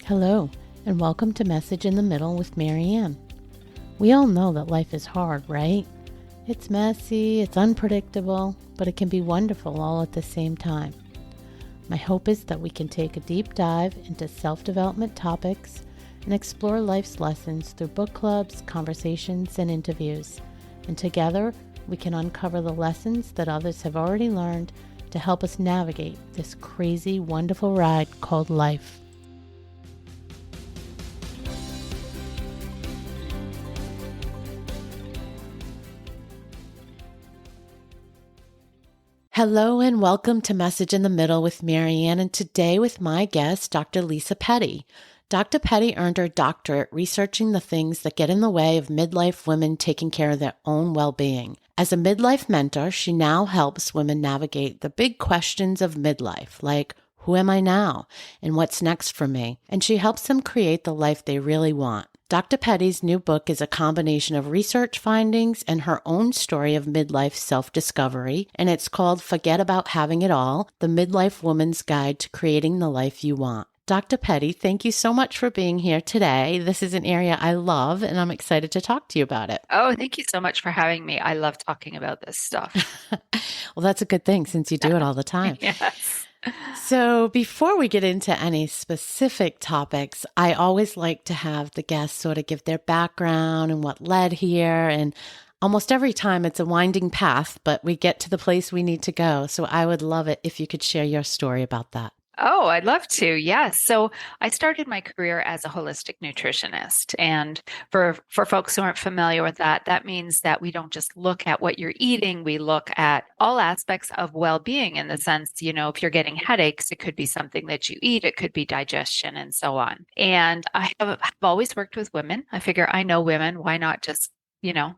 Hello, and welcome to Message in the Middle with Marianne. We all know that life is hard, right? It's messy, it's unpredictable, but it can be wonderful all at the same time. My hope is that we can take a deep dive into self-development topics and explore life's lessons through book clubs, conversations, and interviews. And together, we can uncover the lessons that others have already learned to help us navigate this crazy, wonderful ride called life. Hello and welcome to Message in the Middle with Marianne, and today with my guest, Dr. Lisa Petty. Dr. Petty earned her doctorate researching the things that get in the way of midlife women taking care of their own well-being. As a midlife mentor, she now helps women navigate the big questions of midlife, like who am I now and what's next for me? And she helps them create the life they really want. Dr. Petty's new book is a combination of research findings and her own story of midlife self-discovery, and it's called Forget About Having It All, The Midlife Woman's Guide to Creating the Life You Want. Dr. Petty, thank you so much for being here today. This is an area I love, and I'm excited to talk to you about it. Oh, thank you so much for having me. I love talking about this stuff. Well, that's a good thing since you do it all the time. Yes. So before we get into any specific topics, I always like to have the guests sort of give their background and what led here. And almost every time it's a winding path, but we get to the place we need to go. So I would love it if you could share your story about that. Oh, I'd love to. Yes. So I started my career as a holistic nutritionist. And for folks who aren't familiar with that, that means that we don't just look at what you're eating. We look at all aspects of well-being in the sense, if you're getting headaches, it could be something that you eat. It could be digestion and so on. And I've always worked with women. I figure I know women. Why not just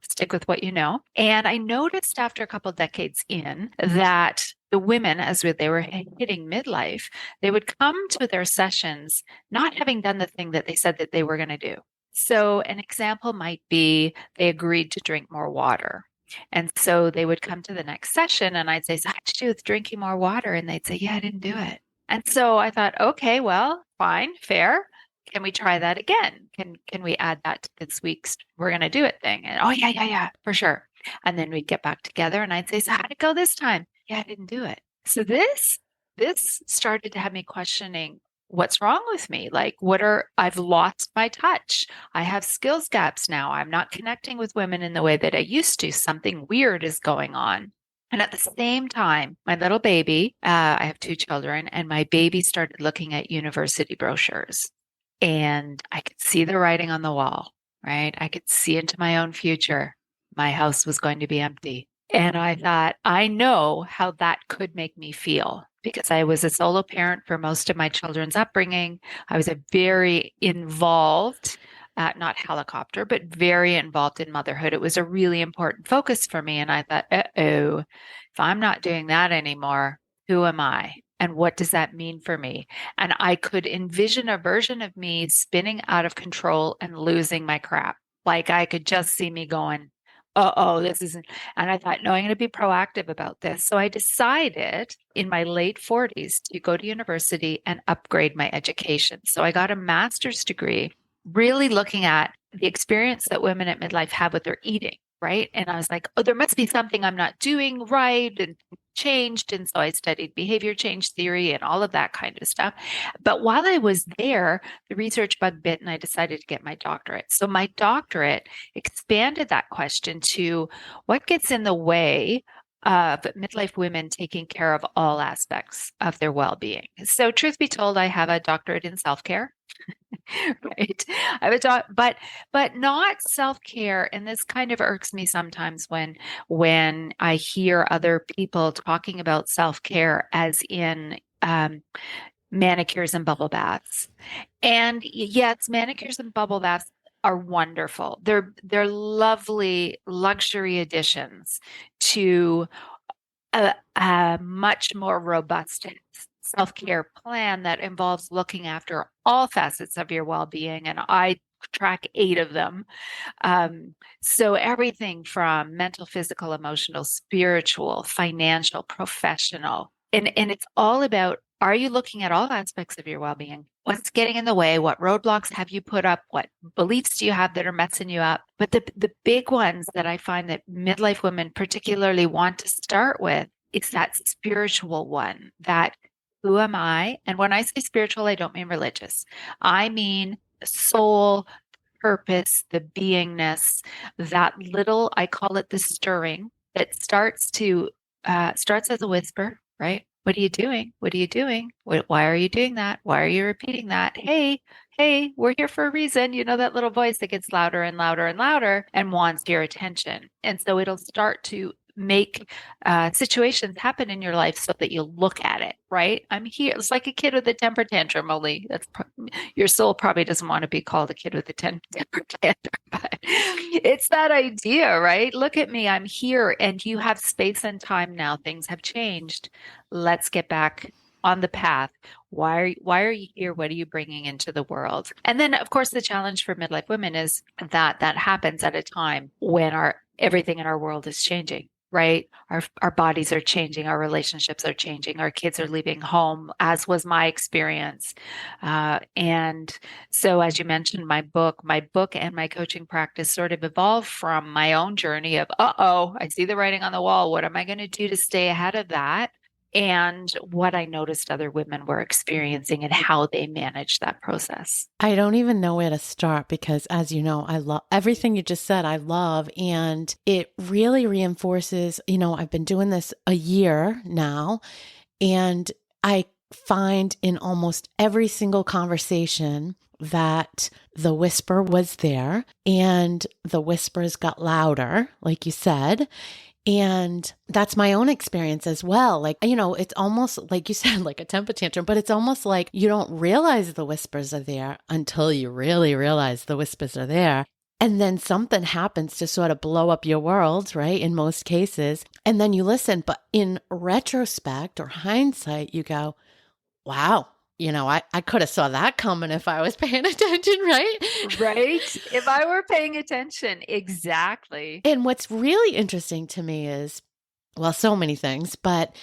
stick with what you know? And I noticed after a couple decades in that the women, as they were hitting midlife, they would come to their sessions not having done the thing that they said that they were going to do. So an example might be they agreed to drink more water. And so they would come to the next session and I'd say, so how'd you do with drinking more water? And they'd say, yeah, I didn't do it. And so I thought, okay, well, fine, fair. Can we try that again? Can we add that to this week's we're going to do it thing? And oh, yeah, for sure. And then we'd get back together and I'd say, so how'd it go this time? Yeah, I didn't do it. So this started to have me questioning what's wrong with me. Like I've lost my touch. I have skills gaps now. I'm not connecting with women in the way that I used to. Something weird is going on. And at the same time, my little baby, I have 2 children, and my baby started looking at university brochures. And I could see the writing on the wall, right? I could see into my own future. My house was going to be empty. And I thought, I know how that could make me feel because I was a solo parent for most of my children's upbringing. I was a very involved, not helicopter, but very involved in motherhood. It was a really important focus for me. And I thought, if I'm not doing that anymore, who am I? And what does that mean for me? And I could envision a version of me spinning out of control and losing my crap. Like I could just see me going, this isn't. And I thought, no, I'm going to be proactive about this. So I decided in my late 40s to go to university and upgrade my education. So I got a master's degree, really looking at the experience that women at midlife have with their eating. Right. And I was like, there must be something I'm not doing right and changed. And so I studied behavior change theory and all of that kind of stuff. But while I was there, the research bug bit and I decided to get my doctorate. So my doctorate expanded that question to what gets in the way of midlife women taking care of all aspects of their well-being. So truth be told, I have a doctorate in self-care. Right. I have a but not self-care. And this kind of irks me sometimes when I hear other people talking about self-care as in manicures and bubble baths. And yes, manicures and bubble baths are wonderful. They're lovely luxury additions to a much more robust self-care plan that involves looking after all facets of your well-being. And I track 8 of them. So everything from mental, physical, emotional, spiritual, financial, professional, and it's all about Are you looking at all aspects of your well-being? What's getting in the way? What roadblocks have you put up? What beliefs do you have that are messing you up? But the big ones that I find that midlife women particularly want to start with is that spiritual one, that who am I? And when I say spiritual, I don't mean religious. I mean soul, purpose, the beingness, that little, I call it the stirring that starts as a whisper, right? What are you doing? What are you doing? Why are you doing that? Why are you repeating that? Hey, hey, we're here for a reason. You know, that little voice that gets louder and louder and louder and wants your attention. And so it'll start to make situations happen in your life so that you look at it, right? I'm here. It's like a kid with a temper tantrum, only your soul probably doesn't want to be called a kid with a temper tantrum, but it's that idea, right? Look at me. I'm here and you have space and time now. Things have changed. Let's get back on the path. Why are you here? What are you bringing into the world? And then, of course, the challenge for midlife women is that happens at a time when everything in our world is changing, right? Our bodies are changing, our relationships are changing, our kids are leaving home, as was my experience. And so, as you mentioned, my book and my coaching practice sort of evolved from my own journey of, I see the writing on the wall. What am I going to do to stay ahead of that? And what I noticed other women were experiencing and how they managed that process. I don't even know where to start because, as you know, I love everything you just said. I love, and it really reinforces, I've been doing this a year now, and I find in almost every single conversation that the whisper was there and the whispers got louder, like you said. And that's my own experience as well. Like, it's almost like you said, like a temper tantrum, but it's almost like you don't realize the whispers are there until you really realize the whispers are there. And then something happens to sort of blow up your world, right? In most cases. And then you listen. But in retrospect or hindsight, you go, wow. I could have saw that coming if I was paying attention, right? Right. If I were paying attention. Exactly. And what's really interesting to me is, well, so many things, but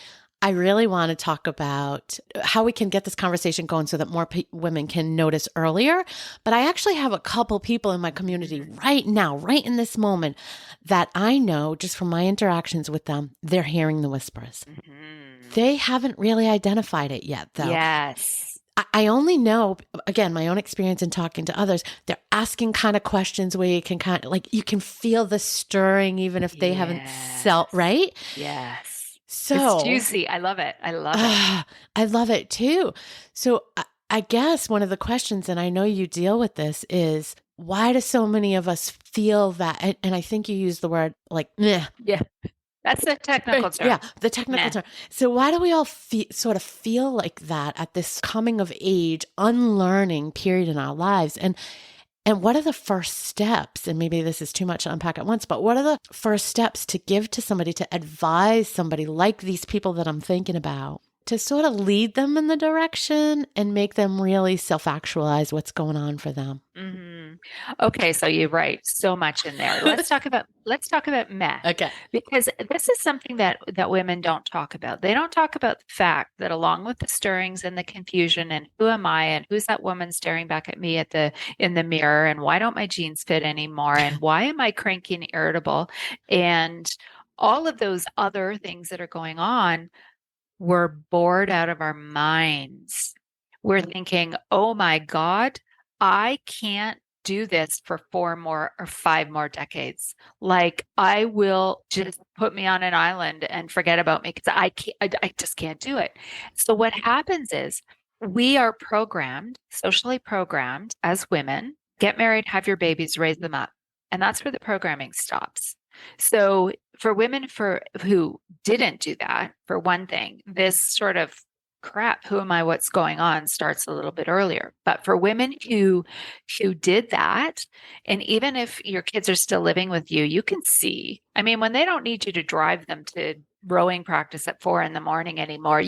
I really want to talk about how we can get this conversation going so that more women can notice earlier. But I actually have a couple people in my community right now, right in this moment, that I know just from my interactions with them, they're hearing the whispers. Mm-hmm. They haven't really identified it yet, though. Yes. I only know, again, my own experience in talking to others, they're asking kind of questions where you can kind of like, you can feel the stirring even if they haven't felt, right? Yes. So it's juicy. I love it. I love it. I love it too. So I guess one of the questions, and I know you deal with this, is why do so many of us feel that? And I think you use the word like, meh. Yeah. That's the technical term. Yeah, the technical term. So why do we all sort of feel like that at this coming of age, unlearning period in our lives? And what are the first steps? And maybe this is too much to unpack at once, but what are the first steps to give to somebody, to advise somebody like these people that I'm thinking about, to sort of lead them in the direction and make them really self-actualize what's going on for them? Mm-hmm. Okay, so you're right. So much in there. Let's talk about meth. Okay. Because this is something that women don't talk about. They don't talk about the fact that along with the stirrings and the confusion and who am I and who's that woman staring back at me in the mirror and why don't my jeans fit anymore and why am I cranky and irritable and all of those other things that are going on, we're bored out of our minds. We're thinking, oh my God, I can't do this for 4 more or 5 more decades. Like I will just put me on an island and forget about me because I just can't do it. So what happens is we are programmed, socially programmed as women, get married, have your babies, raise them up. And that's where the programming stops. So for women who didn't do that, for one thing, this sort of crap, who am I, what's going on, starts a little bit earlier. But for women who did that, and even if your kids are still living with you, you can see, I mean, when they don't need you to drive them to rowing practice at 4 a.m. anymore,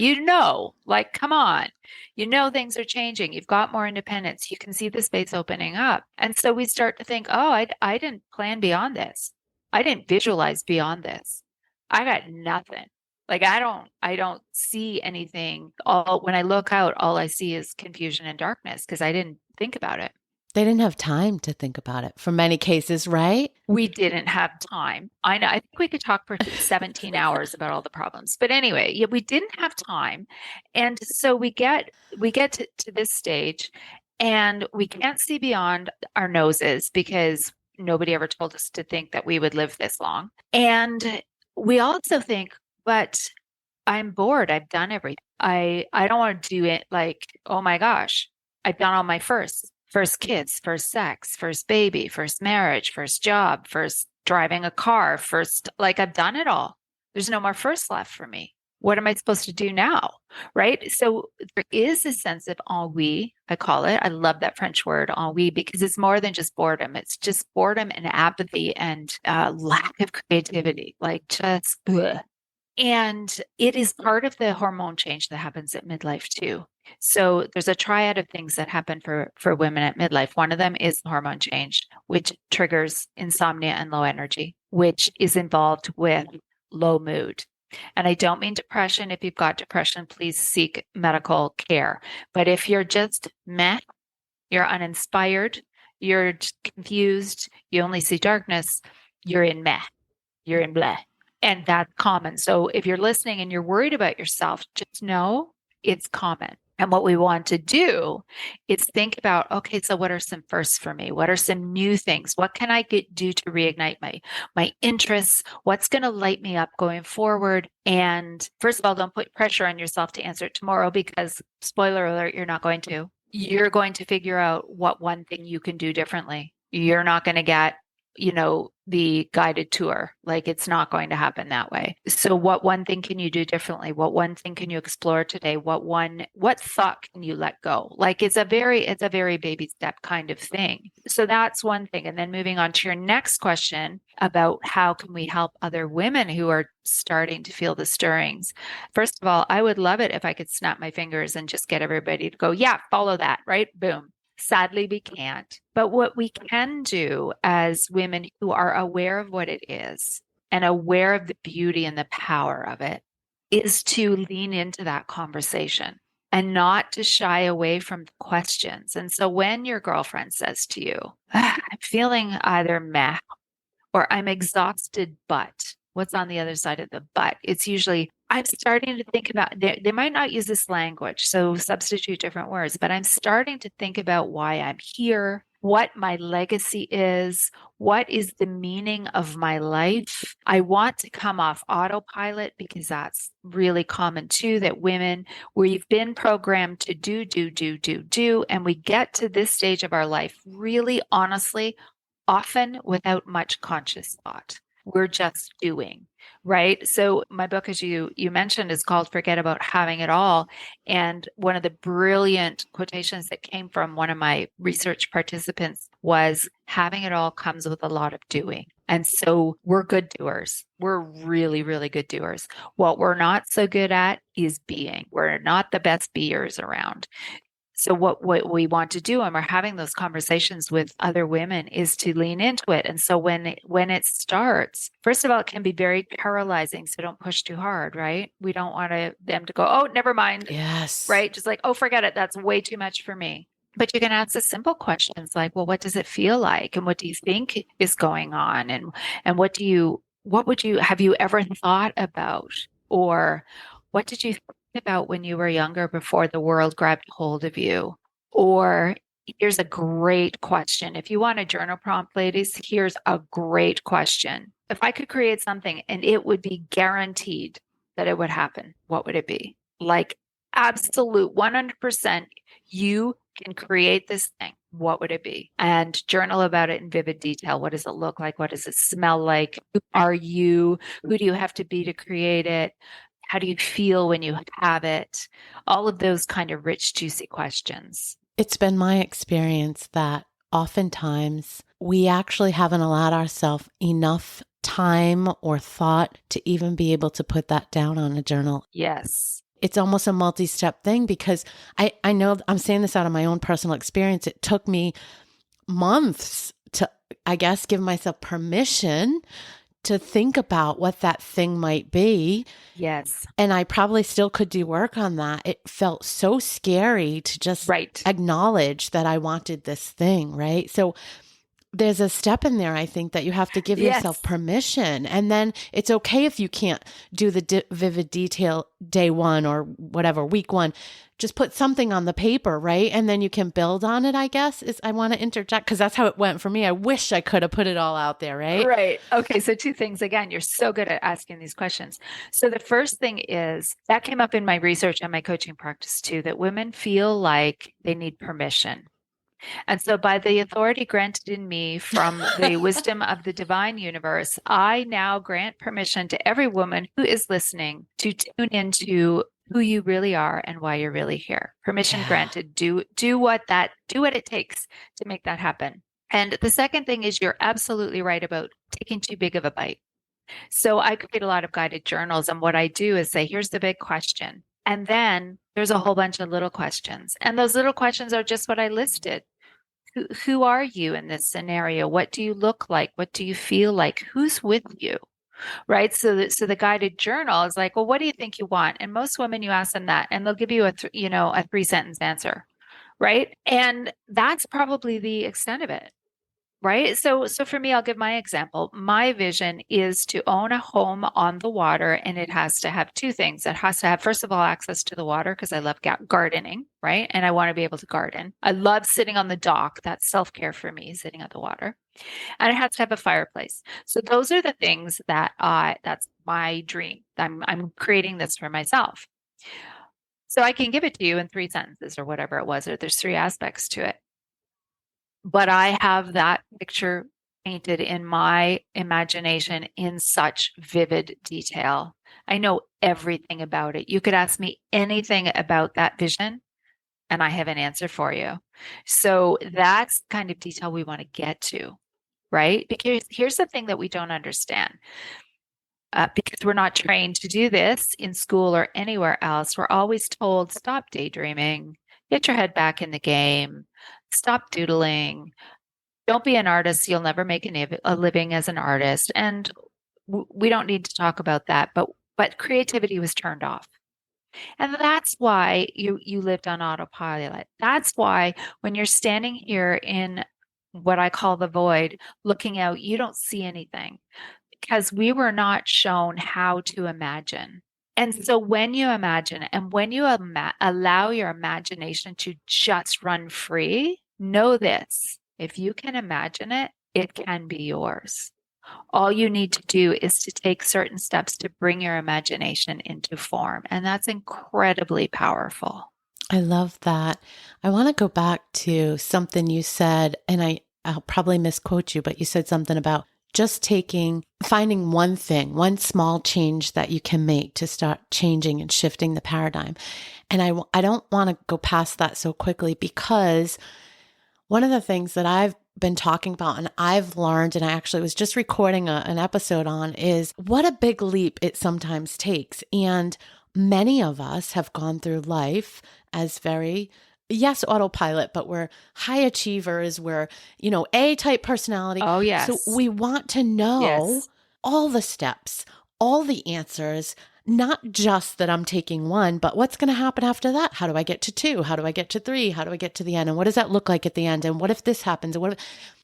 like, come on, things are changing. You've got more independence. You can see the space opening up. And so we start to think, oh, I didn't plan beyond this. I didn't visualize beyond this. I got nothing. Like I don't see anything. All when I look out, all I see is confusion and darkness because I didn't think about it. They didn't have time to think about it for many cases, right? We didn't have time. I know. I think we could talk for 17 hours about all the problems. But anyway, yeah, we didn't have time. And so we get to this stage and we can't see beyond our noses because nobody ever told us to think that we would live this long. And we also think, but I'm bored. I've done everything. I don't want to do it like, oh my gosh, I've done all my first kids, first sex, first baby, first marriage, first job, first driving a car, first like I've done it all. There's no more first left for me. What am I supposed to do now? Right? So there is a sense of ennui, I call it. I love that French word ennui because it's more than just boredom. It's just boredom and apathy and lack of creativity, like just ugh. And it is part of the hormone change that happens at midlife too. So there's a triad of things that happen for women at midlife. One of them is the hormone change, which triggers insomnia and low energy, which is involved with low mood. And I don't mean depression. If you've got depression, please seek medical care. But if you're just meh, you're uninspired, you're confused, you only see darkness, you're in meh, you're in bleh. And that's common. So if you're listening and you're worried about yourself, just know it's common. And what we want to do is think about, okay, so what are some firsts for me? What are some new things? What can I do to reignite my interests? What's going to light me up going forward? And first of all, don't put pressure on yourself to answer it tomorrow because spoiler alert, you're not going to. You're going to figure out what one thing you can do differently. You're not going to get the guided tour. Like it's not going to happen that way. So what one thing can you do differently? What one thing can you explore today? What thought can you let go? Like it's a very baby step kind of thing. So that's one thing. And then moving on to your next question about how can we help other women who are starting to feel the stirrings. First of all, I would love it if I could snap my fingers and just get everybody to go, yeah, follow that, right? Boom. Sadly, we can't. But what we can do as women who are aware of what it is and aware of the beauty and the power of it is to lean into that conversation and not to shy away from the questions. And so when your girlfriend says to you, I'm feeling either meh or I'm exhausted, but what's on the other side of the but? It's usually, I'm starting to think about, they might not use this language, so substitute different words, but I'm starting to think about why I'm here, what my legacy is, what is the meaning of my life. I want to come off autopilot because that's really common too, that women, we've been programmed to do, and we get to this stage of our life really honestly, often without much conscious thought. We're just doing, right? So my book, as you mentioned, is called Forget About Having It All. And one of the brilliant quotations that came from one of my research participants was having it all comes with a lot of doing. And so we're good doers. We're really, really good doers. What we're not so good at is being. We're not the best beers around. So what we want to do when we're having those conversations with other women is to lean into it. And so when it starts, first of all, it can be very paralyzing. So don't push too hard, right? We don't want them to go, oh, never mind. Yes. Right? Just like, oh, forget it. That's way too much for me. But you can ask the simple questions like, well, what does it feel like? And what do you think is going on? And what have you ever thought about? Or what did you think about when you were younger before the world grabbed hold of you? Or here's a great question. If you want a journal prompt, ladies, here's a great question. If I could create something and it would be guaranteed that it would happen, what would it be? Like absolute 100%, you can create this thing. What would it be? And journal about it in vivid detail. What does it look like? What does it smell like? Who are you? Who do you have to be to create it? How do you feel when you have it? All of those kind of rich, juicy questions. It's been my experience that oftentimes we actually haven't allowed ourselves enough time or thought to even be able to put that down on a journal. Yes. It's almost a multi-step thing because I know I'm saying this out of my own personal experience. It took me months to, I guess, give myself permission to think about what that thing might be. Yes. And I probably still could do work on that. It felt so scary to just Right. acknowledge that I wanted this thing, right? So there's a step in there, I think, that you have to give yourself Yes. permission. And then it's okay if you can't do the vivid detail day one or whatever, week one. Just put something on the paper, right? And then you can build on it, I guess, is I want to interject because that's how it went for me. I wish I could have put it all out there, right? Right. Okay. So two things. Again, you're so good at asking these questions. So the first thing is that came up in my research and my coaching practice too, that women feel like they need permission. And so, by the authority granted in me from the wisdom of the divine universe, I now grant permission to every woman who is listening to tune into who you really are and why you're really here. Permission granted. Do what it takes to make that happen. And the second thing is you're absolutely right about taking too big of a bite. So I create a lot of guided journals, and what I do is say, here's the big question. And then there's a whole bunch of little questions. And those little questions are just what I listed. Who are you in this scenario? What do you look like? What do you feel like? Who's with you? Right. So the guided journal is like, well, what do you think you want? And most women, you ask them that, and they'll give you a 3-sentence answer. Right. And that's probably the extent of it. Right. So for me, I'll give my example. My vision is to own a home on the water, and it has to have two things. It has to have, first of all, access to the water because I love gardening, right? And I want to be able to garden. I love sitting on the dock. That's self-care for me, sitting at the water. And it has to have a fireplace. So those are the things that's my dream. I'm creating this for myself. So I can give it to you in 3 sentences or whatever it was, or there's 3 aspects to it. But I have that picture painted in my imagination in such vivid detail. I know everything about it. You could ask me anything about that vision, and I have an answer for you. So that's the kind of detail we want to get to, right? Because here's the thing that we don't understand. Because we're not trained to do this in school or anywhere else, we're always told, stop daydreaming, get your head back in the game, stop doodling, don't be an artist, you'll never make a living as an artist. And we don't need to talk about that, but creativity was turned off. And that's why you lived on autopilot. That's why when you're standing here in what I call the void, looking out, you don't see anything because we were not shown how to imagine. And so when you imagine and when you allow your imagination to just run free, know this: if you can imagine it, it can be yours. All you need to do is to take certain steps to bring your imagination into form. And that's incredibly powerful. I love that. I want to go back to something you said, and I'll probably misquote you, but you said something about just finding one thing, one small change that you can make to start changing and shifting the paradigm. And I don't want to go past that so quickly, because one of the things that I've been talking about and I've learned, and I actually was just recording an episode on, is what a big leap it sometimes takes. And many of us have gone through life as yes, autopilot, but we're high achievers. We're, A-type personality. Oh, yes. So we want to know all the steps, all the answers, not just that I'm taking one, but what's going to happen after that? How do I get to 2? How do I get to 3? How do I get to the end? And what does that look like at the end? And what if this happens?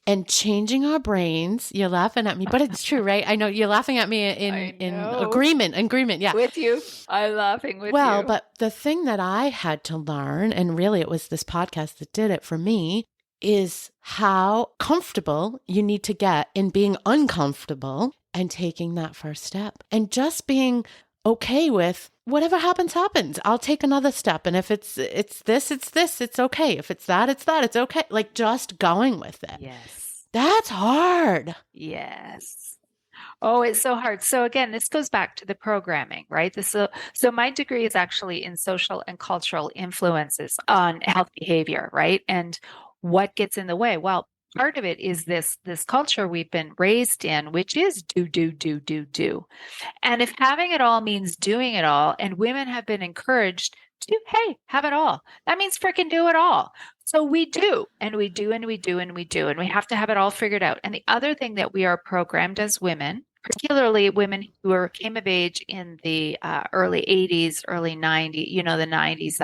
And changing our brains. You're laughing at me, but it's true, right? I know you're laughing at me in agreement. Yeah. With you. I'm laughing with you. Well, but the thing that I had to learn, and really it was this podcast that did it for me, is how comfortable you need to get in being uncomfortable and taking that first step and just being okay with whatever happens, happens. I'll take another step. And if it's this, it's okay. If it's that, it's okay. Like just going with it. Yes. That's hard. Yes. Oh, it's so hard. So again, this goes back to the programming, right? So my degree is actually in social and cultural influences on health behavior, right? And what gets in the way? Well, part of it is this culture we've been raised in, which is do. And if having it all means doing it all, and women have been encouraged to, hey, have it all, that means freaking do it all. So we do, and we do, and we do, and we do, and we have to have it all figured out. And the other thing that we are programmed as women, particularly women who came of age in the early 80s, early 90s, the 90s,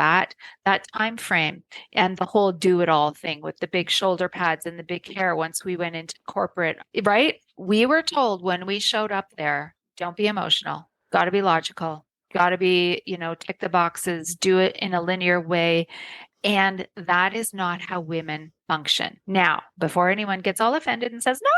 that time frame, and the whole do it all thing with the big shoulder pads and the big hair once we went into corporate, right? We were told when we showed up there, don't be emotional, got to be logical, got to be, tick the boxes, do it in a linear way. And that is not how women function. Now, before anyone gets all offended and says, no,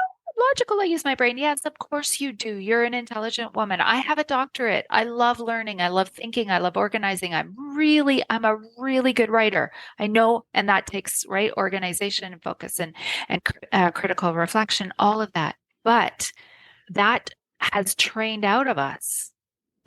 logical, I use my brain. Yes, of course you do. You're an intelligent woman. I have a doctorate. I love learning. I love thinking. I love organizing. I'm a really good writer. I know, and that takes right organization and focus and critical reflection, all of that. But that has trained out of us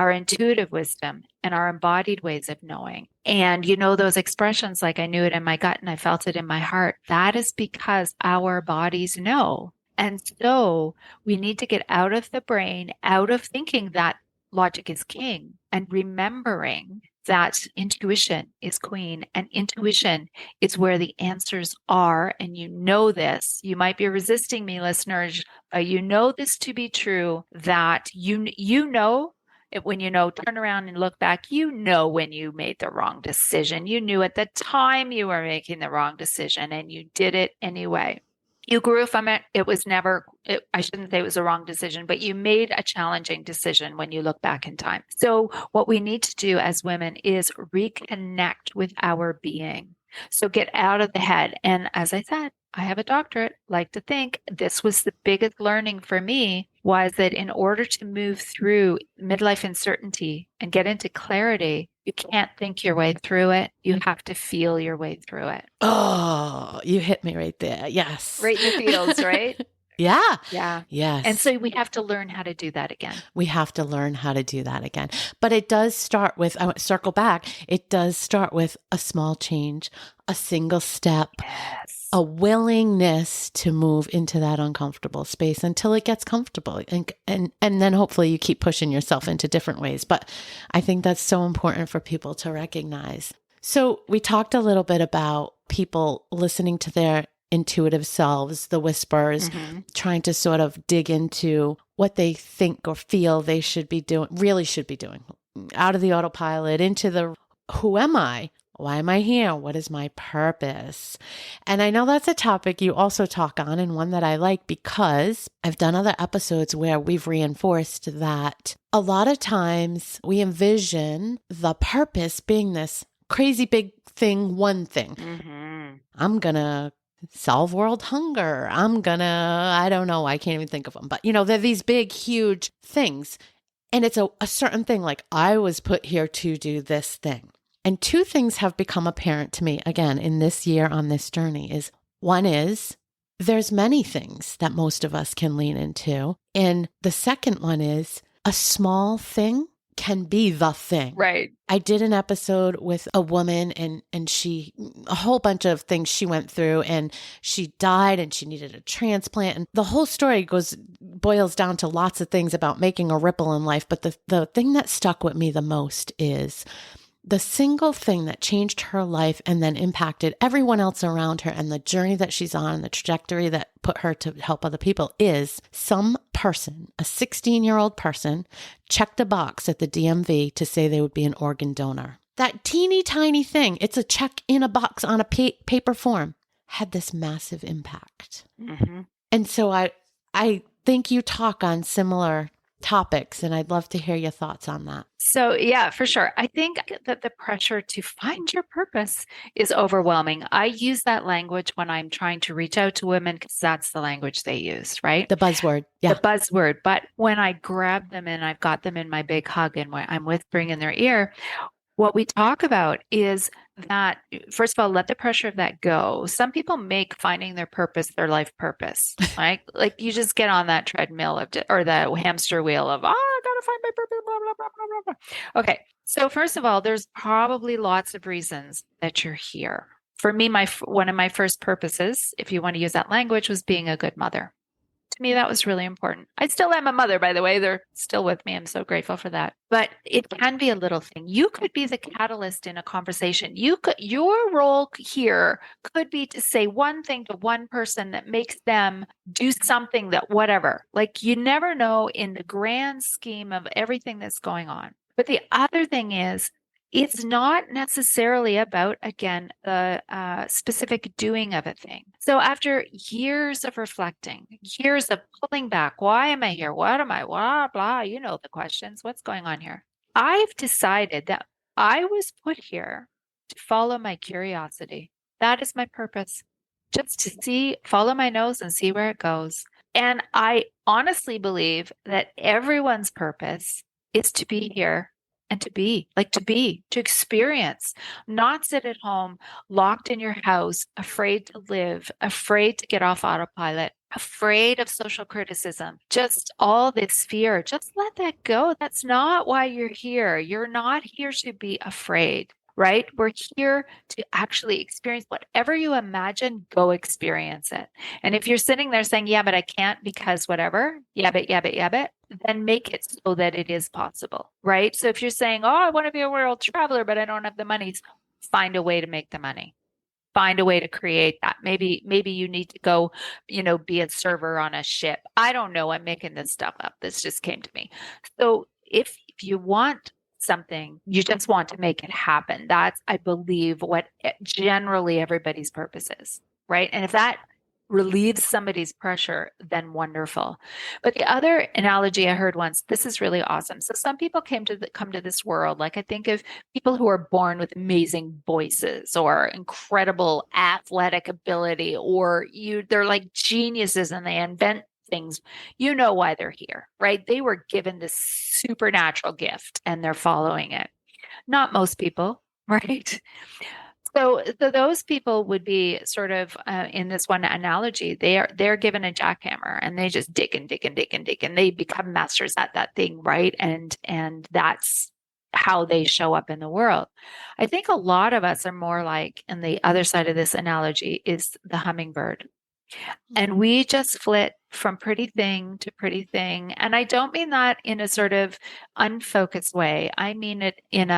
our intuitive wisdom and our embodied ways of knowing. And those expressions like I knew it in my gut and I felt it in my heart, that is because our bodies know. And so we need to get out of the brain, out of thinking that logic is king, and remembering that intuition is queen, and intuition is where the answers are. And this, you might be resisting me, listeners, but this to be true, that when turn around and look back, when you made the wrong decision. You knew at the time you were making the wrong decision and you did it anyway. You grew from it. It was never, I shouldn't say it was a wrong decision, but you made a challenging decision when you look back in time. So what we need to do as women is reconnect with our being. So get out of the head. And as I said, I have a doctorate, like to think this was the biggest learning for me, was that in order to move through midlife uncertainty and get into clarity, you can't think your way through it. You have to feel your way through it. Oh, you hit me right there. Yes. Right in the feels, right? Yeah. Yeah. Yes. And so we have to learn how to do that again. We have to learn how to do that again. But it does start with, I want to circle back, it does start with a small change, a single step, Yes. a willingness to move into that uncomfortable space until it gets comfortable. And then hopefully you keep pushing yourself into different ways. But I think that's so important for people to recognize. So we talked a little bit about people listening to their intuitive selves, the whispers, trying to sort of dig into what they think or feel they should be doing, really should be doing, out of the autopilot into the, who am I? Why am I here? What is my purpose? And I know that's a topic you also talk on, and one that I like because I've done other episodes where we've reinforced that a lot of times we envision the purpose being this crazy big thing, one thing. I'm going to solve world hunger. I don't know, I can't even think of them. But, they're these big, huge things. And it's a certain thing, like I was put here to do this thing. And two things have become apparent to me, again, in this year on this journey is, one is there's many things that most of us can lean into. And the second one is a small thing can be the thing. Right. I did an episode with a woman and a whole bunch of things she went through, and she died and she needed a transplant. And the whole story boils down to lots of things about making a ripple in life. But the thing that stuck with me the most is the single thing that changed her life and then impacted everyone else around her, and the journey that she's on and the trajectory that put her to help other people, is some person, a 16-year-old person, checked a box at the DMV to say they would be an organ donor. That teeny tiny thing, it's a check in a box on a paper form, had this massive impact. And so I think you talk on similar topics, and I'd love to hear your thoughts on that. So yeah, for sure. I think that the pressure to find your purpose is overwhelming. I use that language when I'm trying to reach out to women because that's the language they use, right? The buzzword. Yeah. The buzzword. But when I grab them and I've got them in my big hug and I'm whispering in their ear, what we talk about is that, first of all, let the pressure of that go. Some people make finding their purpose their life purpose, right? Like you just get on that treadmill or the hamster wheel of, I got to find my purpose, blah, blah, blah, blah, blah. Okay. So first of all, there's probably lots of reasons that you're here. For me, one of my first purposes, if you want to use that language, was being a good mother To me, that was really important. I still am a mother, by the way. They're still with me. I'm so grateful for that. But it can be a little thing. You could be the catalyst in a conversation. Your role here could be to say one thing to one person that makes them do something that whatever. Like you never know in the grand scheme of everything that's going on. But the other thing is, it's not necessarily about, again, the specific doing of a thing. So after years of reflecting, years of pulling back, why am I here? What am I? Blah, blah, you know the questions. What's going on here? I've decided that I was put here to follow my curiosity. That is my purpose. Just to see, follow my nose and see where it goes. And I honestly believe that everyone's purpose is to be here and to experience, not sit at home, locked in your house, afraid to live, afraid to get off autopilot, afraid of social criticism, just all this fear. Just let that go. That's not why you're here. You're not here to be afraid. Right? We're here to actually experience whatever you imagine, go experience it. And if you're sitting there saying, yeah, but I can't because whatever, yeah, but, then make it so that it is possible, right? So if you're saying, oh, I want to be a world traveler, but I don't have the money, find a way to make the money. Find a way to create that. Maybe you need to go, be a server on a ship. I don't know. I'm making this stuff up. This just came to me. So if you want something, you just want to make it happen. That's, I believe, what generally everybody's purpose is, right? And if that relieves somebody's pressure, then wonderful. But the other analogy I heard once, this is really awesome. So some people come to this world, like I think of people who are born with amazing voices or incredible athletic ability, or they're like geniuses and they invent things. You know why they're here, right? They were given this supernatural gift and they're following it. Not most people, right? So those people would be sort of in this one analogy. They're given a jackhammer and they just dig and dig and dig and dig and they become masters at that thing, right? And that's how they show up in the world. I think a lot of us are more like, and the other side of this analogy is the hummingbird. And we just flit from pretty thing to pretty thing. And I don't mean that in a sort of unfocused way. I mean it in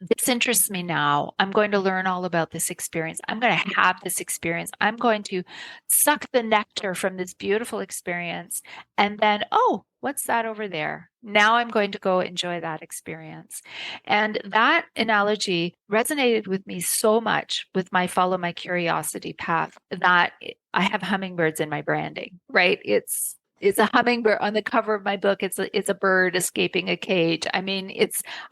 this interests me now. I'm going to learn all about this experience. I'm going to have this experience. I'm going to suck the nectar from this beautiful experience. And then, oh, what's that over there? Now I'm going to go enjoy that experience. And that analogy resonated with me so much with my follow my curiosity path that I have hummingbirds in my branding, right? It's a hummingbird on the cover of my book. It's a bird escaping a cage. I mean,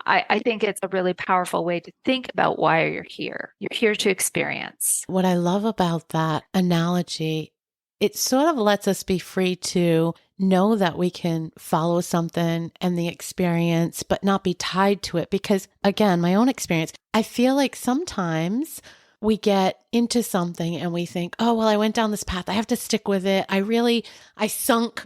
I think it's a really powerful way to think about why you're here. You're here to experience. What I love about that analogy, it sort of lets us be free to know that we can follow something and the experience, but not be tied to it. Because again, my own experience, I feel like sometimes we get into something and we think, oh, well, I went down this path. I have to stick with it. I sunk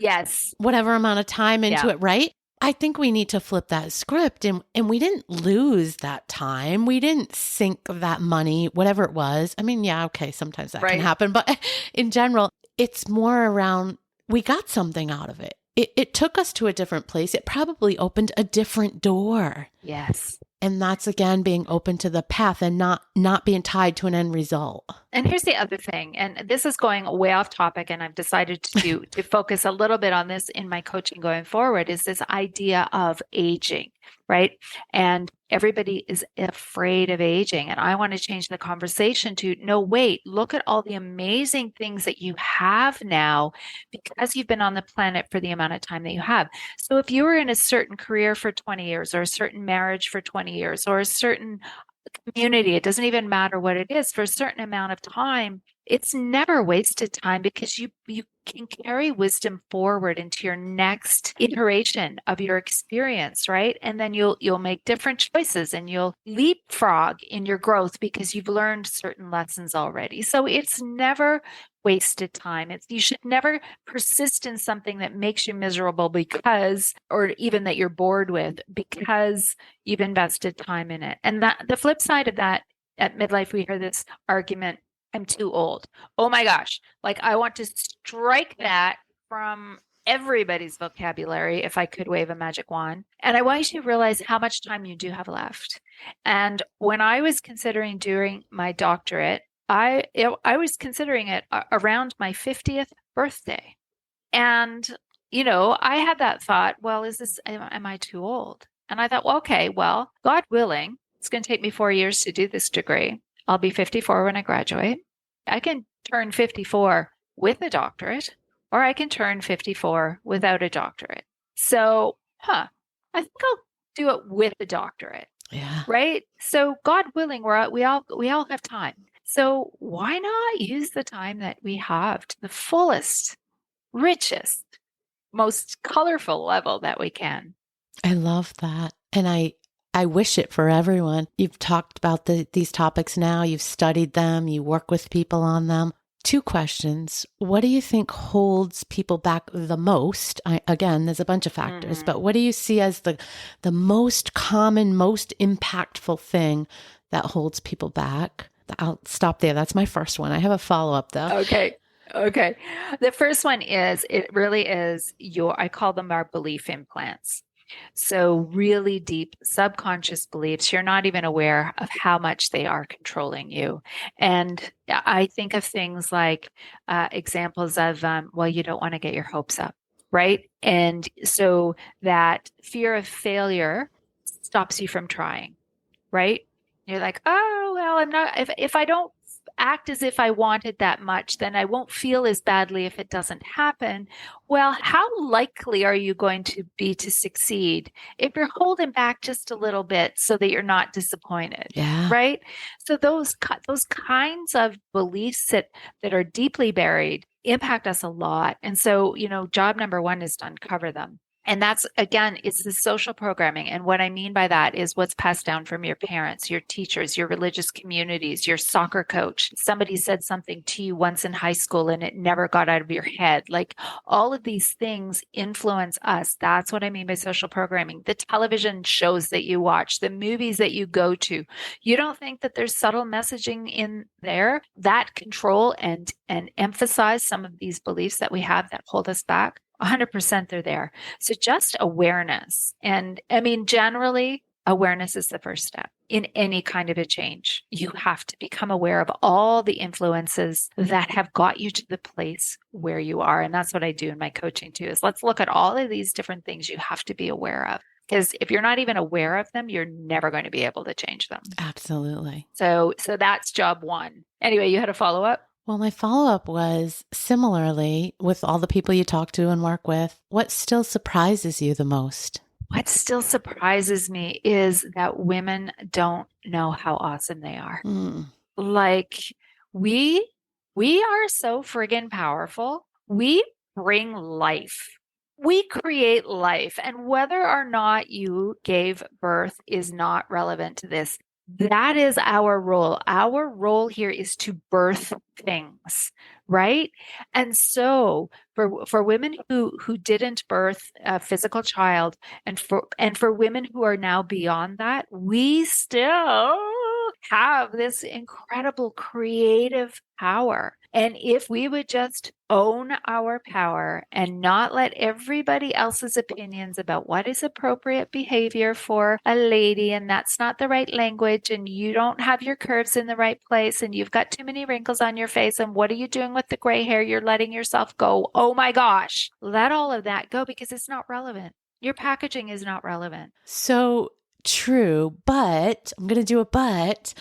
whatever amount of time into it, right? I think we need to flip that script and we didn't lose that time. We didn't sink that money, whatever it was. I mean, yeah, okay, sometimes that can happen. But in general, it's more around we got something out of it. It took us to a different place. It probably opened a different door. Yes. And that's, again, being open to the path and not being tied to an end result. And here's the other thing, and this is going way off topic, and I've decided to focus a little bit on this in my coaching going forward, is this idea of aging, right? And everybody is afraid of aging. And I want to change the conversation to, no, wait, look at all the amazing things that you have now because you've been on the planet for the amount of time that you have. So if you were in a certain career for 20 years or a certain marriage for 20 years or a certain community, it doesn't even matter what it is, for a certain amount of time, it's never wasted time because you can carry wisdom forward into your next iteration of your experience, right? And then you'll make different choices and you'll leapfrog in your growth because you've learned certain lessons already. So it's never wasted time. You should never persist in something that makes you miserable because, or even that you're bored with because you've invested time in it. And that the flip side of that, at midlife, we hear this argument, I'm too old. Oh my gosh. Like I want to strike that from everybody's vocabulary if I could wave a magic wand. And I want you to realize how much time you do have left. And when I was considering doing my doctorate, I was considering it around my 50th birthday. And, I had that thought, well, am I too old? And I thought, well, okay, well, God willing, it's going to take me 4 years to do this degree. I'll be 54 when I graduate. I can turn 54 with a doctorate, or I can turn 54 without a doctorate. So, I think I'll do it with a doctorate. Yeah. Right? So, God willing, we all have time. So, why not use the time that we have to the fullest, richest, most colorful level that we can? I love that. And I wish it for everyone. You've talked about these topics now. You've studied them. You work with people on them. 2 questions. What do you think holds people back the most? Again, there's a bunch of factors, but what do you see as the most common, most impactful thing that holds people back? I'll stop there. That's my first one. I have a follow-up though. Okay. The first one is, it really is I call them our belief implants. So really deep subconscious beliefs, you're not even aware of how much they are controlling you. And I think of things like examples of, well, you don't want to get your hopes up, right? And so that fear of failure stops you from trying, right? You're like, oh, well, I'm not, if I don't act as if I wanted that much, then I won't feel as badly if it doesn't happen. Well, how likely are you going to be to succeed if you're holding back just a little bit so that you're not disappointed? Yeah. Right? So those kinds of beliefs that are deeply buried impact us a lot. And so, job number 1 is to uncover them. And that's, again, it's the social programming. And what I mean by that is what's passed down from your parents, your teachers, your religious communities, your soccer coach. Somebody said something to you once in high school and it never got out of your head. Like, all of these things influence us. That's what I mean by social programming. The television shows that you watch, the movies that you go to. You don't think that there's subtle messaging in there that control and emphasize some of these beliefs that we have that hold us back? 100% they're there. So just awareness. And I mean, generally, awareness is the first step in any kind of a change. You have to become aware of all the influences that have got you to the place where you are. And that's what I do in my coaching too, is let's look at all of these different things you have to be aware of. Because if you're not even aware of them, you're never going to be able to change them. Absolutely. So that's job 1. Anyway, you had a follow-up? Well, my follow-up was, similarly, with all the people you talk to and work with, what still surprises you the most? What still surprises me is that women don't know how awesome they are. Like, we are so friggin' powerful. We bring life. We create life. And whether or not you gave birth is not relevant to this. That is our role. Our role here is to birth things, right? And so for women who didn't birth a physical child, and for women who are now beyond that, we still have this incredible creative power. And if we would just own our power and not let everybody else's opinions about what is appropriate behavior for a lady, and that's not the right language, and you don't have your curves in the right place, and you've got too many wrinkles on your face, and what are you doing with the gray hair? You're letting yourself go. Oh my gosh, let all of that go, because it's not relevant. Your packaging is not relevant. So true, but I'm going to do a but.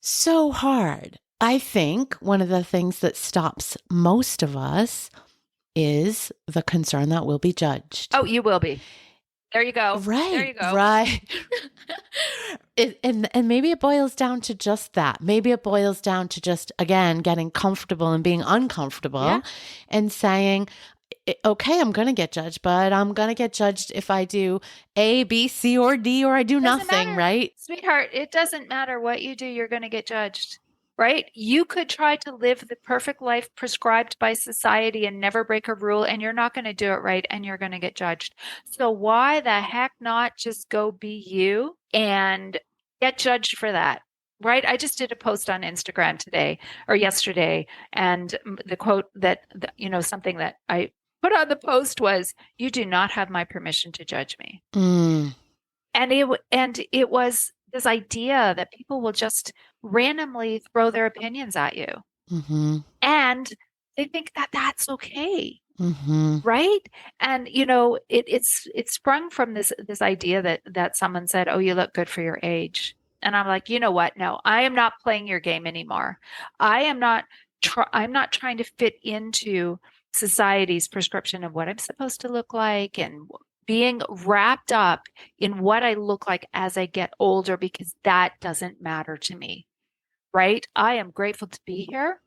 So hard. I think one of the things that stops most of us is the concern that we'll be judged. Oh, you will be. There you go. Right. There you go. Right. And maybe it boils down to just that. Maybe it boils down to just, again, getting comfortable and being uncomfortable and saying, okay, I'm going to get judged, but I'm going to get judged if I do A, B, C, or D, or I do nothing, right? Sweetheart, it doesn't matter what you do, you're going to get judged. Right? You could try to live the perfect life prescribed by society and never break a rule, and you're not going to do it right, and you're going to get judged. So why the heck not just go be you and get judged for that? Right? I just did a post on Instagram today or yesterday, and the quote that, something that I put on the post was, "You do not have my permission to judge me." Mm, And it was this idea that people will just randomly throw their opinions at you, mm-hmm, and they think that that's okay. mm-hmm. Right? And it sprung from this idea that someone said, "Oh, you look good for your age." And I'm like, you know what? No, I am not playing your game anymore. I'm not trying to fit into society's prescription of what I'm supposed to look like and being wrapped up in what I look like as I get older, because that doesn't matter to me. Right? I am grateful to be here.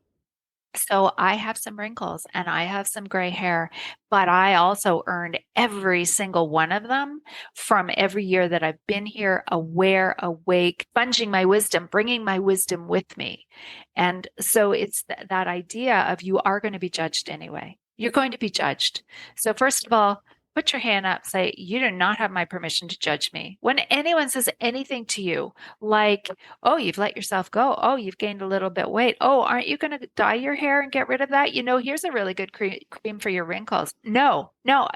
So I have some wrinkles and I have some gray hair, but I also earned every single one of them from every year that I've been here, aware, awake, sponging my wisdom, bringing my wisdom with me. And so it's that idea of you are going to be judged anyway. You're going to be judged. So first of all, put your hand up, say, "You do not have my permission to judge me." When anyone says anything to you, like, "Oh, you've let yourself go. Oh, you've gained a little bit weight. Oh, aren't you going to dye your hair and get rid of that? Here's a really good cream for your wrinkles." No, no,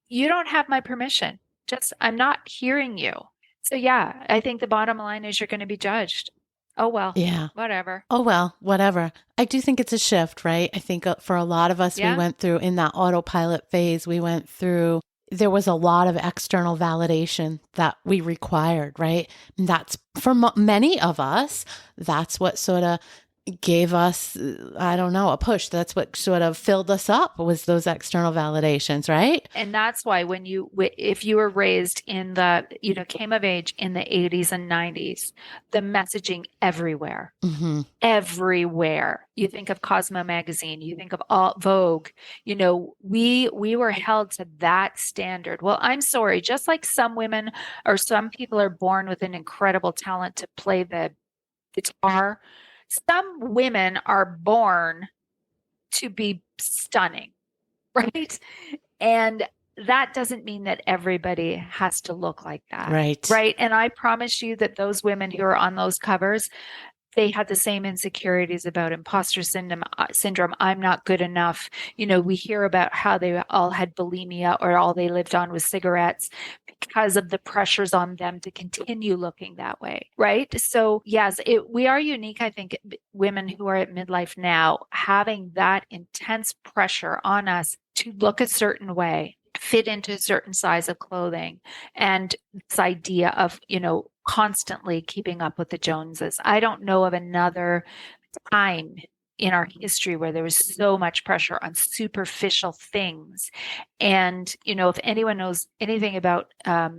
you don't have my permission. Just, I'm not hearing you. So, yeah, I think the bottom line is you're going to be judged. Oh, well, Yeah. whatever. Oh, well, whatever. I do think it's a shift, right? I think for a lot of us, we Yeah. went through in that autopilot phase, there was a lot of external validation that we required, right? And that's for many of us, that's what sort of gave us, I don't know, a push. That's what sort of filled us up, was those external validations, right? And that's why if you were raised came of age in the 80s and 90s, the messaging everywhere. Mm-hmm. Everywhere. You think of Cosmo magazine, you think of all Vogue, we were held to that standard. Well, I'm sorry, just like some women or some people are born with an incredible talent to play the guitar, some women are born to be stunning, right? And that doesn't mean that everybody has to look like that. Right. Right. And I promise you that those women who are on those covers, they had the same insecurities about imposter syndrome. I'm not good enough. We hear about how they all had bulimia or all they lived on was cigarettes because of the pressures on them to continue looking that way. Right. So yes, we are unique. I think women who are at midlife now, having that intense pressure on us to look a certain way, fit into a certain size of clothing, and this idea of, constantly keeping up with the Joneses. I don't know of another time in our history where there was so much pressure on superficial things. And, if anyone knows anything about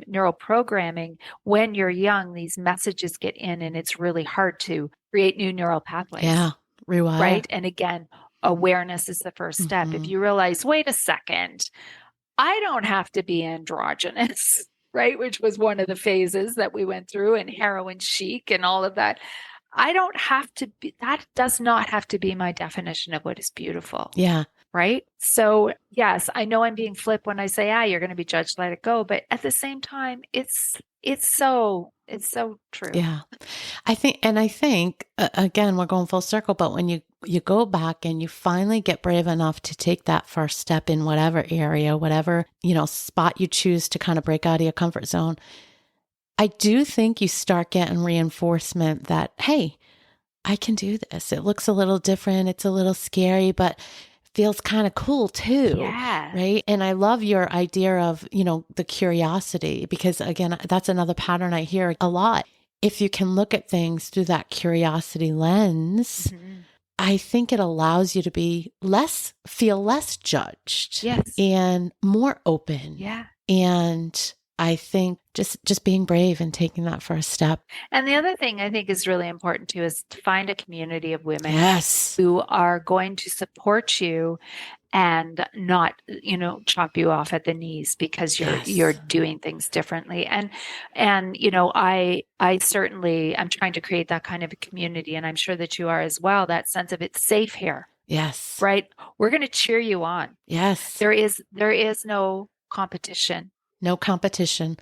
neural programming, when you're young, these messages get in and it's really hard to create new neural pathways. Yeah. Rewire. Right. And again, awareness is the first step. Mm-hmm. If you realize, wait a second, I don't have to be androgynous, right? Which was one of the phases that we went through, and heroin chic and all of that. I don't have to be, that does not have to be my definition of what is beautiful. Yeah. Right. So yes, I know I'm being flip when I say, you're going to be judged, let it go. But at the same time, it's so true. Yeah. I think, again, we're going full circle, but when you go back and you finally get brave enough to take that first step in whatever area, whatever, spot you choose to kind of break out of your comfort zone, I do think you start getting reinforcement that, hey, I can do this. It looks a little different. It's a little scary, but feels kind of cool too. Yeah. Right. And I love your idea of, the curiosity, because again, that's another pattern I hear a lot. If you can look at things through that curiosity lens, Mm-hmm. I think it allows you to feel less judged. Yes. And more open. Yeah. And I think just being brave and taking that first step. And the other thing I think is really important too is to find a community of women Yes. who are going to support you and not, chop you off at the knees because you're doing things differently. And I certainly am trying to create that kind of a community, and I'm sure that you are as well. That sense of it's safe here. Yes. Right. We're going to cheer you on. Yes. There is no competition. No competition.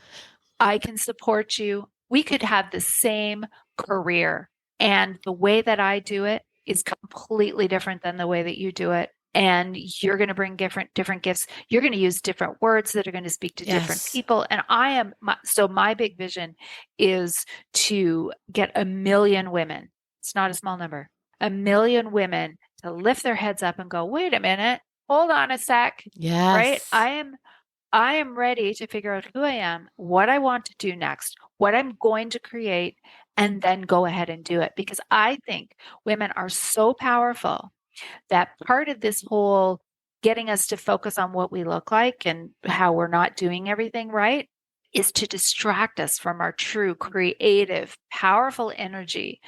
I can support you. We could have the same career, and the way that I do it is completely different than the way that you do it. and you're going to bring different gifts. You're going to use different words that are going to speak to different people. And so my big vision is to get 1 million women. It's not a small number. 1 million women to lift their heads up and go, wait a minute, hold on a sec. Yes. Right? I am ready to figure out who I am, what I want to do next, what I'm going to create, and then go ahead and do it. Because I think women are so powerful that part of this whole getting us to focus on what we look like and how we're not doing everything right is to distract us from our true creative, powerful energy.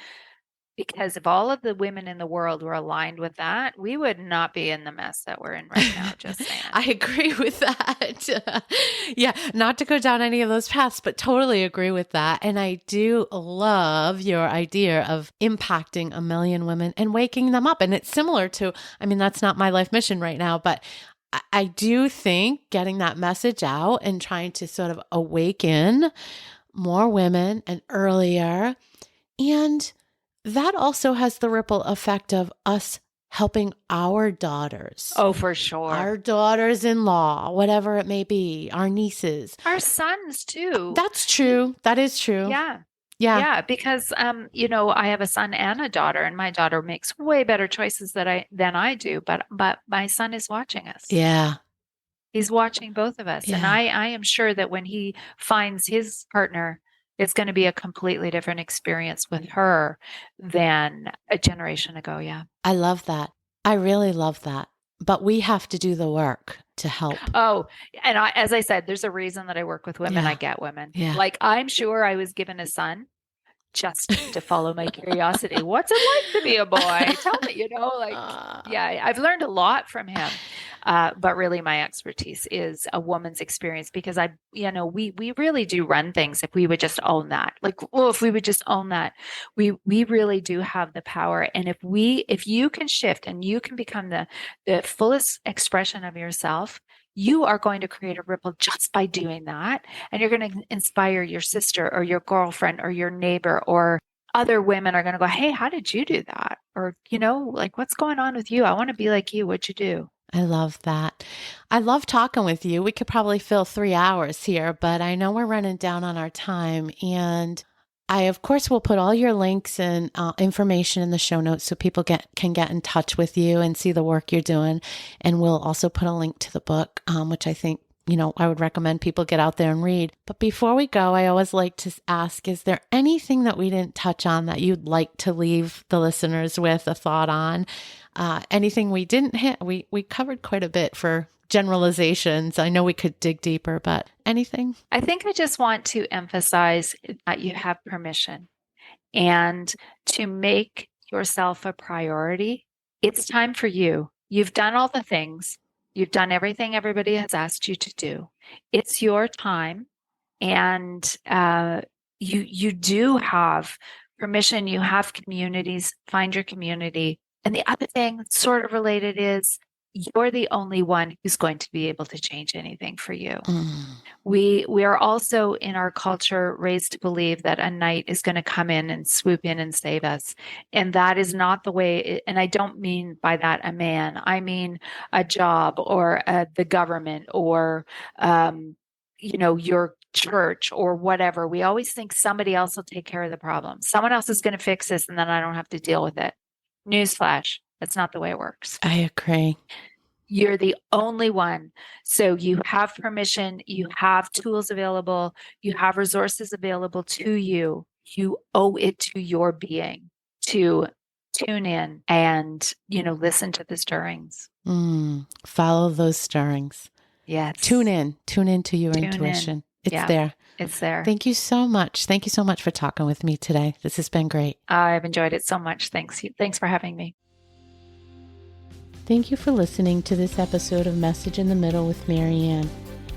Because if all of the women in the world were aligned with that, we would not be in the mess that we're in right now, just saying. I agree with that. Yeah, not to go down any of those paths, but totally agree with that. And I do love your idea of impacting 1 million women and waking them up. And it's similar to, I mean, that's not my life mission right now, but I do think getting that message out and trying to sort of awaken more women and earlier. And that also has the ripple effect of us helping our daughters. Oh, for sure. Our daughters-in-law, whatever it may be, our nieces. Our sons too. That's true. That is true. Yeah. Yeah. Yeah, because I have a son and a daughter, and my daughter makes way better choices than I do, but my son is watching us. Yeah. He's watching both of us. Yeah. And I am sure that when he finds his partner, it's going to be a completely different experience with her than a generation ago. Yeah. I love that. I really love that. But we have to do the work to help. Oh, and as I said, there's a reason that I work with women. Yeah. I get women. Yeah. Like, I'm sure I was given a son just to follow my curiosity. What's it like to be a boy? Tell me, yeah, I've learned a lot from him. But really my expertise is a woman's experience, because we really do run things if we would just own that. If we would just own that, we really do have the power. And if you can shift and you can become the fullest expression of yourself, you are going to create a ripple just by doing that. And you're going to inspire your sister or your girlfriend or your neighbor, or other women are going to go, hey, how did you do that? Or, what's going on with you? I want to be like you. What'd you do? I love that. I love talking with you. We could probably fill 3 hours here, but I know we're running down on our time. And I, of course, will put all your links and information in the show notes so people can get in touch with you and see the work you're doing. And we'll also put a link to the book, which I think, I would recommend people get out there and read. But before we go, I always like to ask, is there anything that we didn't touch on that you'd like to leave the listeners with a thought on? Anything we didn't hit? We covered quite a bit for generalizations. I know we could dig deeper, but anything? I think I just want to emphasize that you have permission, and to make yourself a priority. It's time for you. You've done all the things. You've done everything everybody has asked you to do. It's your time, and you do have permission. You have communities. Find your community. And the other thing sort of related is you're the only one who's going to be able to change anything for you. We are also in our culture raised to believe that a knight is going to come in and swoop in and save us. And that is not the way. And I don't mean by that a man. I mean a job, or the government, or, your church, or whatever. We always think somebody else will take care of the problem. Someone else is going to fix this, and then I don't have to deal with it. Newsflash, that's not the way it works. I agree. You're the only one. So you have permission, you have tools available, you have resources available to you. You owe it to your being to tune in and, listen to the stirrings. Follow those stirrings. Yes. Tune into your intuition. It's there. It's there. Thank you so much. Thank you so much for talking with me today. This has been great. I've enjoyed it so much. Thanks for having me. Thank you for listening to this episode of Message in the Middle with Marianne.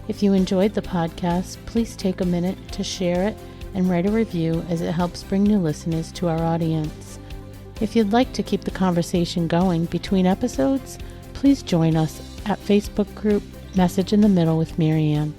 If you enjoyed the podcast, please take a minute to share it and write a review, as it helps bring new listeners to our audience. If you'd like to keep the conversation going between episodes, please join us at Facebook group Message in the Middle with Marianne.